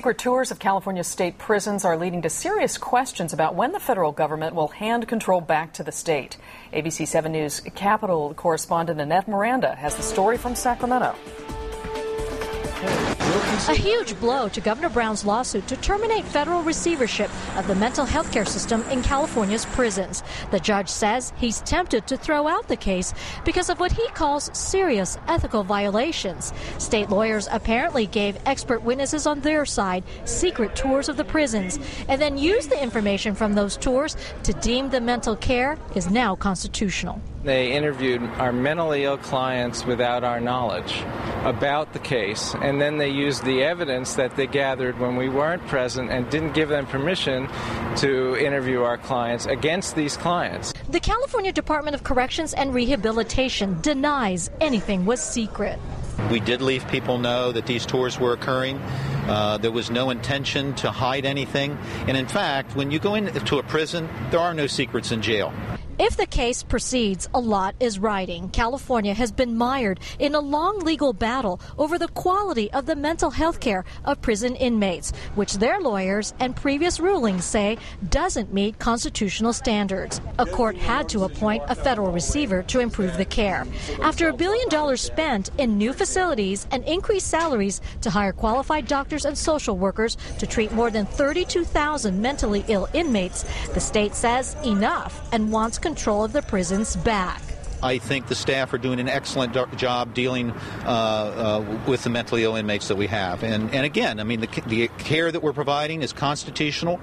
Secret tours of California's state prisons are leading to serious questions about when the federal government will hand control back to the state. ABC 7 News Capitol correspondent Annette Miranda has the story from Sacramento. A huge blow to Governor Brown's lawsuit to terminate federal receivership of the mental health care system in California's prisons. The judge says he's tempted to throw out the case because of what he calls serious ethical violations. State lawyers apparently gave expert witnesses on their side secret tours of the prisons and then used the information from those tours to deem the mental care is now constitutional. They interviewed our mentally ill clients without our knowledge about the case, and then they used the evidence that they gathered when we weren't present and didn't give them permission to interview our clients against these clients. The California Department of Corrections and Rehabilitation denies anything was secret. We did leave people know that these tours were occurring. There was no intention to hide anything. And in fact, when you go into a prison, there are no secrets in jail. If the case proceeds, a lot is riding. California has been mired in a long legal battle over the quality of the mental health care of prison inmates, which their lawyers and previous rulings say doesn't meet constitutional standards. A court had to appoint a federal receiver to improve the care. After $1 billion spent in new facilities and increased salaries to hire qualified doctors and social workers to treat more than 32,000 mentally ill inmates, the state says enough and wants control of the prisons back. I think the staff are doing an excellent job dealing with the mentally ill inmates that we have. And again, I mean, the care that we're providing is constitutional.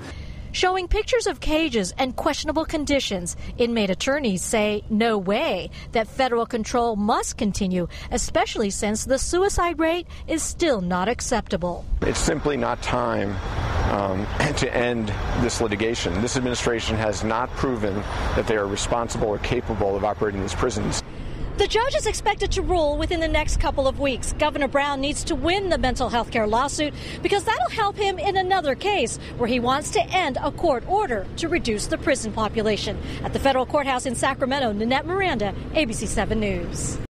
Showing pictures of cages and questionable conditions, inmate attorneys say no way, that federal control must continue, especially since the suicide rate is still not acceptable. It's simply not time to end this litigation. This administration has not proven that they are responsible or capable of operating these prisons. The judge is expected to rule within the next couple of weeks. Governor Brown needs to win the mental health care lawsuit because that'll help him in another case where he wants to end a court order to reduce the prison population. At the federal courthouse in Sacramento, Annette Miranda, ABC 7 News.